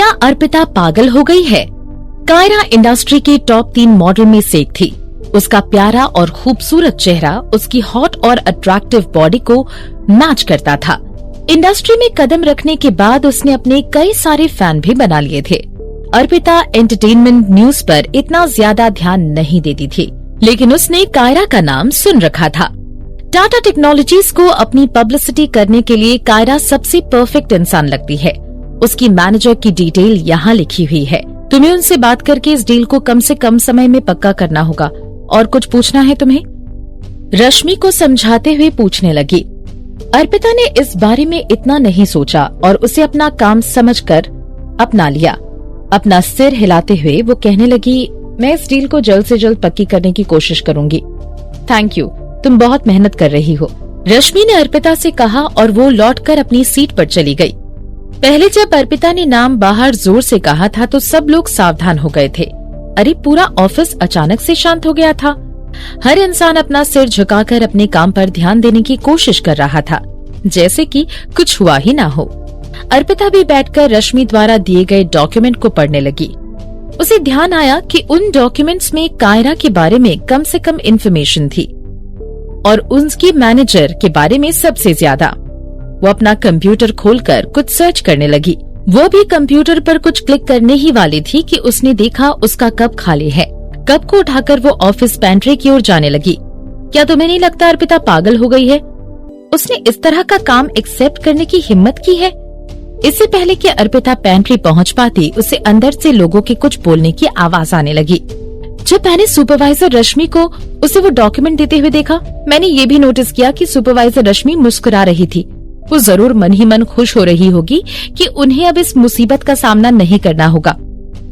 क्या अर्पिता पागल हो गई है? कायरा इंडस्ट्री के टॉप 3 मॉडल में से एक थी। उसका प्यारा और खूबसूरत चेहरा उसकी हॉट और अट्रैक्टिव बॉडी को मैच करता था। इंडस्ट्री में कदम रखने के बाद उसने अपने कई सारे फैन भी बना लिए थे। अर्पिता एंटरटेनमेंट न्यूज पर इतना ज्यादा ध्यान नहीं देती थी, लेकिन उसने कायरा का नाम सुन रखा था। टाटा टेक्नोलॉजीज को अपनी पब्लिसिटी करने के लिए कायरा सबसे परफेक्ट इंसान लगती है। उसकी मैनेजर की डिटेल यहाँ लिखी हुई है। तुम्हें उनसे बात करके इस डील को कम से कम समय में पक्का करना होगा। और कुछ पूछना है तुम्हें? रश्मि को समझाते हुए पूछने लगी। अर्पिता ने इस बारे में इतना नहीं सोचा और उसे अपना काम समझकर अपना लिया। अपना सिर हिलाते हुए वो कहने लगी, मैं इस डील को जल्द से जल्द पक्की करने की कोशिश करूंगी। थैंक यू, तुम बहुत मेहनत कर रही हो, रश्मि ने अर्पिता से कहा और वो लौटकर अपनी सीट पर चली गई। पहले जब अर्पिता ने नाम बाहर जोर से कहा था तो सब लोग सावधान हो गए थे। अरे पूरा ऑफिस अचानक से शांत हो गया था। हर इंसान अपना सिर झुकाकर अपने काम पर ध्यान देने की कोशिश कर रहा था, जैसे कि कुछ हुआ ही ना हो। अर्पिता भी बैठकर रश्मि द्वारा दिए गए डॉक्यूमेंट को पढ़ने लगी। उसे ध्यान आया कि उन डॉक्यूमेंट्स में कायरा के बारे में कम से कम इन्फॉर्मेशन थी और उनकी मैनेजर के बारे में सबसे ज्यादा। वो अपना कंप्यूटर खोलकर कुछ सर्च करने लगी। वो भी कंप्यूटर पर कुछ क्लिक करने ही वाली थी कि उसने देखा उसका कप खाली है। कप को उठाकर वो ऑफिस पेंट्री की ओर जाने लगी। क्या तुम्हें नहीं लगता अर्पिता पागल हो गई है? उसने इस तरह का काम एक्सेप्ट करने की हिम्मत की है? इससे पहले कि अर्पिता पेंट्री पहुंच पाती, उसे अंदर से लोगों के कुछ बोलने की आवाज आने लगी। जब मैंने सुपरवाइजर रश्मि को उसे वो डॉक्यूमेंट देते हुए देखा, मैंने ये भी नोटिस किया कि सुपरवाइजर रश्मि मुस्कुरा रही थी। वो जरूर मन ही मन खुश हो रही होगी कि उन्हें अब इस मुसीबत का सामना नहीं करना होगा।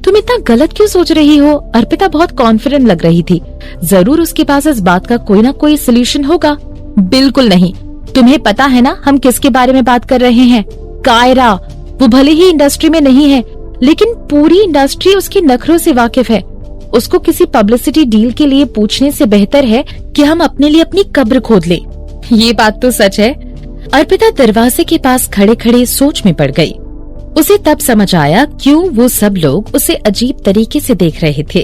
तुम इतना गलत क्यों सोच रही हो? अर्पिता बहुत कॉन्फिडेंट लग रही थी। जरूर उसके पास इस बात का कोई ना कोई सोल्यूशन होगा। बिल्कुल नहीं। तुम्हें पता है ना हम किसके बारे में बात कर रहे हैं? कायरा। वो भले ही इंडस्ट्री में नहीं है, लेकिन पूरी इंडस्ट्री उसके नखरों से वाकिफ है। उसको किसी पब्लिसिटी डील के लिए पूछने से बेहतर है कि हम अपने लिए अपनी कब्र खोद लें। ये बात तो सच है। अर्पिता दरवाजे के पास खड़े खड़े सोच में पड़ गई। उसे तब समझ आया क्यों वो सब लोग उसे अजीब तरीके से देख रहे थे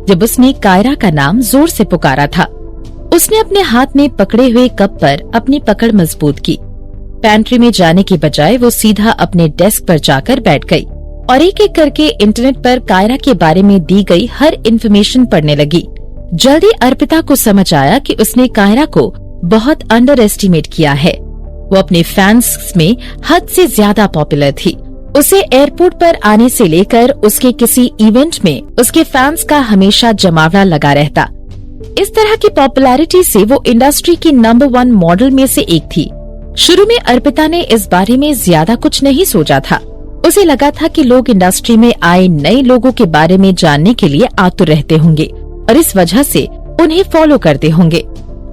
जब उसने कायरा का नाम जोर से पुकारा था। उसने अपने हाथ में पकड़े हुए कप पर अपनी पकड़ मजबूत की। पैंट्री में जाने की बजाय वो सीधा अपने डेस्क पर जाकर बैठ गई और एक एक करके इंटरनेट पर कायरा के बारे में दी गई हर इन्फॉर्मेशन पढ़ने लगी। जल्दी अर्पिता को समझ आया कि उसने कायरा को बहुत अंडर एस्टिमेट किया है। वो अपने फैंस में हद से ज्यादा पॉपुलर थी। उसे एयरपोर्ट पर आने से लेकर उसके किसी इवेंट में उसके फैंस का हमेशा जमावड़ा लगा रहता। इस तरह की पॉपुलैरिटी से वो इंडस्ट्री की नंबर 1 मॉडल में से एक थी। शुरू में अर्पिता ने इस बारे में ज्यादा कुछ नहीं सोचा था। उसे लगा था कि लोग इंडस्ट्री में आए नए लोगों के बारे में जानने के लिए आतुर रहते होंगे और इस वजह से उन्हें फॉलो करते होंगे।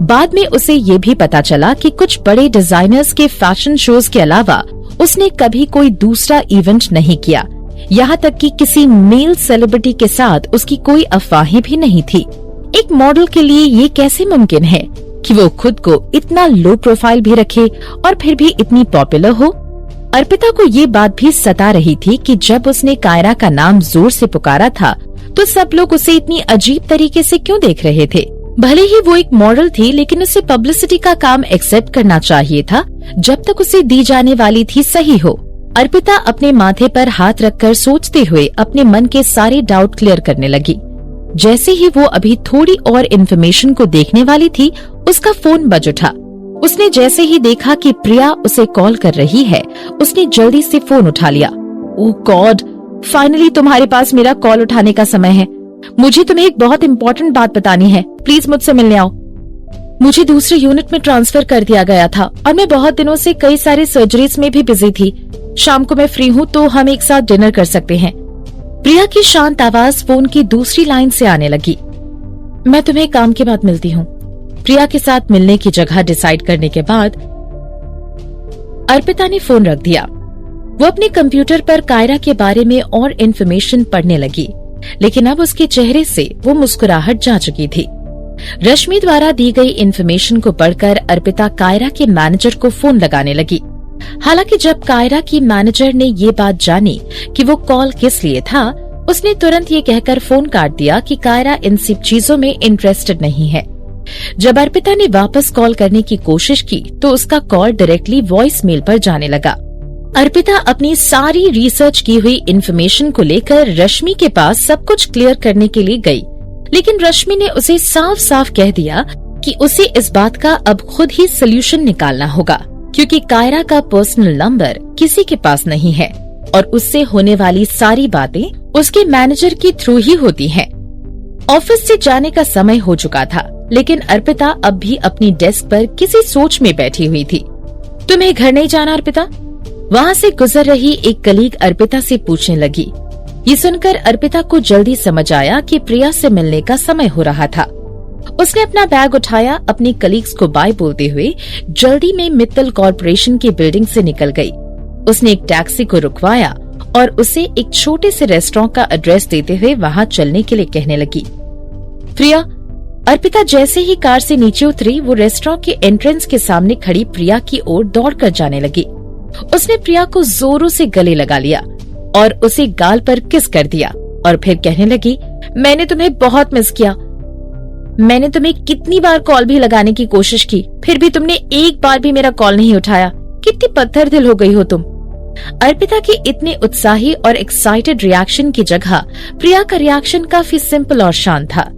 बाद में उसे ये भी पता चला कि कुछ बड़े डिजाइनर्स के फैशन शोज के अलावा उसने कभी कोई दूसरा इवेंट नहीं किया। यहाँ तक कि किसी मेल सेलिब्रिटी के साथ उसकी कोई अफवाहें भी नहीं थी। एक मॉडल के लिए ये कैसे मुमकिन है कि वो खुद को इतना लो प्रोफाइल भी रखे और फिर भी इतनी पॉपुलर हो? अर्पिता को ये बात भी सता रही थी कि जब उसने कायरा का नाम जोर से पुकारा था तो सब लोग उसे इतनी अजीब तरीके से क्यों देख रहे थे। भले ही वो एक मॉडल थी, लेकिन उसे पब्लिसिटी का काम एक्सेप्ट करना चाहिए था जब तक उसे दी जाने वाली थी सही हो। अर्पिता अपने माथे पर हाथ रखकर सोचते हुए अपने मन के सारे डाउट क्लियर करने लगी। जैसे ही वो अभी थोड़ी और इन्फॉर्मेशन को देखने वाली थी, उसका फोन बज उठा। उसने जैसे ही देखा कि प्रिया उसे कॉल कर रही है, उसने जल्दी से फोन उठा लिया। ओह गॉड, फाइनली तुम्हारे पास मेरा कॉल उठाने का समय है। मुझे तुम्हें एक बहुत इम्पोर्टेंट बात बतानी है, प्लीज मुझसे मिलने आओ। मुझे दूसरे यूनिट में ट्रांसफर कर दिया गया था और मैं बहुत दिनों से कई सारी सर्जरीज में भी बिजी थी। शाम को मैं फ्री हूँ तो हम एक साथ डिनर कर सकते हैं। प्रिया की शांत आवाज फोन की दूसरी लाइन से आने लगी। मैं तुम्हें काम के बाद मिलती हूँ। प्रिया के साथ मिलने की जगह डिसाइड करने के बाद अर्पिता ने फोन रख दिया। वो अपने कंप्यूटर पर कायरा के बारे में और इन्फॉर्मेशन पढ़ने लगी, लेकिन अब उसके चेहरे से वो मुस्कुराहट जा चुकी थी। रश्मि द्वारा दी गई इन्फॉर्मेशन को पढ़कर अर्पिता कायरा के मैनेजर को फोन लगाने लगी। हालांकि जब कायरा की मैनेजर ने ये बात जानी कि वो कॉल किस लिए था, उसने तुरंत ये कहकर फोन काट दिया कि कायरा इन सब चीजों में इंटरेस्टेड नहीं है। जब अर्पिता ने वापस कॉल करने की कोशिश की तो उसका कॉल डायरेक्टली वॉइस मेल पर जाने लगा। अर्पिता अपनी सारी रिसर्च की हुई इन्फॉर्मेशन को लेकर रश्मि के पास सब कुछ क्लियर करने के लिए गई, लेकिन रश्मि ने उसे साफ साफ कह दिया कि उसे इस बात का अब खुद ही सोल्यूशन निकालना होगा, क्योंकि कायरा का पर्सनल नंबर किसी के पास नहीं है और उससे होने वाली सारी बातें उसके मैनेजर के थ्रू ही होती हैं। ऑफिस से जाने का समय हो चुका था, लेकिन अर्पिता अब भी अपनी डेस्क पर किसी सोच में बैठी हुई थी। तुम्हें घर नहीं जाना अर्पिता? वहाँ से गुजर रही एक कलीग अर्पिता से पूछने लगी। ये सुनकर अर्पिता को जल्दी समझ आया कि प्रिया से मिलने का समय हो रहा था। उसने अपना बैग उठाया, अपनी कलीग्स को बाय बोलते हुए जल्दी में मित्तल कॉर्पोरेशन की बिल्डिंग से निकल गई। उसने एक टैक्सी को रुकवाया और उसे एक छोटे से रेस्टोरेंट का एड्रेस देते हुए वहाँ चलने के लिए कहने लगी। प्रिया। अर्पिता जैसे ही कार से नीचे उतरी, वो रेस्टोरेंट के एंट्रेंस के सामने खड़ी प्रिया की ओर दौड़कर जाने लगी। उसने प्रिया को जोरों से गले लगा लिया और उसे गाल पर किस कर दिया और फिर कहने लगी, मैंने तुम्हें बहुत मिस किया। मैंने तुम्हें कितनी बार कॉल भी लगाने की कोशिश की, फिर भी तुमने एक बार भी मेरा कॉल नहीं उठाया। कितनी पत्थर दिल हो गई हो तुम। अर्पिता के इतने उत्साही और एक्साइटेड रिएक्शन की जगह प्रिया का रिएक्शन काफी सिंपल और शांत था।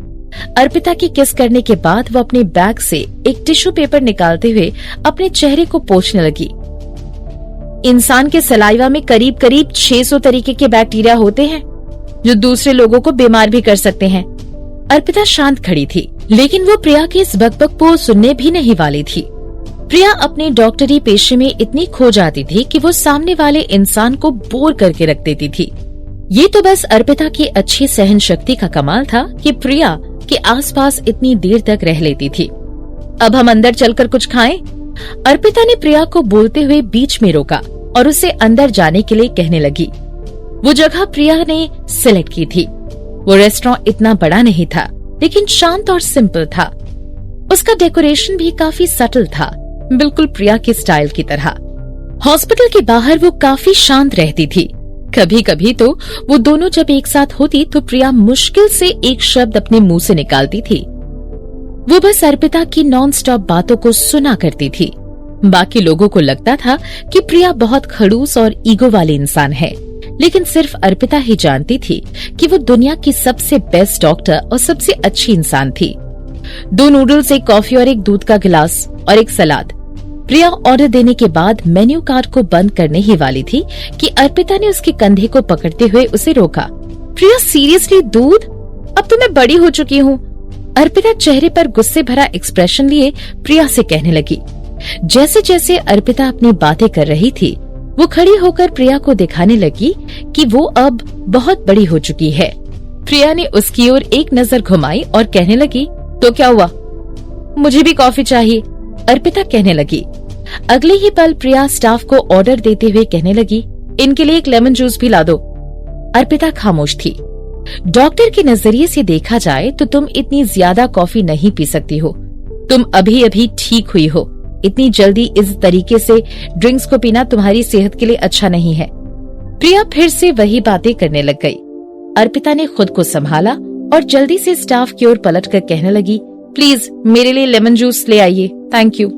अर्पिता की किस करने के बाद वो अपने बैग से एक टिश्यू पेपर निकालते हुए अपने चेहरे को पोंछने लगी। इंसान के सलाइवा में करीब करीब 600 तरीके के बैक्टीरिया होते हैं जो दूसरे लोगों को बीमार भी कर सकते हैं। अर्पिता शांत खड़ी थी, लेकिन वो प्रिया की इस बकबक को सुनने भी नहीं वाली थी। प्रिया अपने डॉक्टरी पेशे में इतनी खो जाती थी कि वो सामने वाले इंसान को बोर करके रख देती थी। ये तो बस अर्पिता की अच्छी सहन शक्ति का कमाल था कि प्रिया के आसपास इतनी देर तक रह लेती थी। अब हम अंदर चलकर कुछ खाएं? अर्पिता ने प्रिया को बोलते हुए बीच में रोका और उसे अंदर जाने के लिए कहने लगी। वो जगह प्रिया ने सिलेक्ट की थी। वो रेस्टोरेंट इतना बड़ा नहीं था, लेकिन शांत और सिंपल था। उसका डेकोरेशन भी काफी सटल था, बिल्कुल प्रिया के स्टाइल की तरह। हॉस्पिटल के बाहर वो काफी शांत रहती थी। कभी कभी तो वो दोनों जब एक साथ होती तो प्रिया मुश्किल से एक शब्द अपने मुंह से निकालती थी। वो बस अर्पिता की नॉन स्टॉप बातों को सुना करती थी। बाकी लोगों को लगता था कि प्रिया बहुत खड़ूस और ईगो वाली इंसान है, लेकिन सिर्फ अर्पिता ही जानती थी कि वो दुनिया की सबसे बेस्ट डॉक्टर और सबसे अच्छी इंसान थी। 2 नूडल्स, एक कॉफी और एक दूध का गिलास और एक सलाद। प्रिया ऑर्डर देने के बाद मेन्यू कार्ड को बंद करने ही वाली थी कि अर्पिता ने उसके कंधे को पकड़ते हुए उसे रोका। प्रिया, सीरियसली दूध? अब तो मैं बड़ी हो चुकी हूँ। अर्पिता चेहरे पर गुस्से भरा एक्सप्रेशन लिए प्रिया से कहने लगी। जैसे जैसे अर्पिता अपनी बातें कर रही थी, वो खड़ी होकर प्रिया को दिखाने लगी कि वो अब बहुत बड़ी हो चुकी है। प्रिया ने उसकी ओर एक नजर घुमाई और कहने लगी, तो क्या हुआ? मुझे भी कॉफी चाहिए, अर्पिता कहने लगी। अगले ही पल प्रिया स्टाफ को ऑर्डर देते हुए कहने लगी, इनके लिए एक लेमन जूस भी ला दो। अर्पिता खामोश थी। डॉक्टर के नजरिए से देखा जाए तो तुम इतनी ज्यादा कॉफी नहीं पी सकती हो। तुम अभी अभी ठीक हुई हो। इतनी जल्दी इस तरीके से ड्रिंक्स को पीना तुम्हारी सेहत के लिए अच्छा नहीं है। प्रिया फिर से वही बातें करने लग गई। अर्पिता ने खुद को संभाला और जल्दी से स्टाफ की ओर पलटकर कहने लगी, प्लीज मेरे लिए लेमन जूस ले आइए, थैंक यू।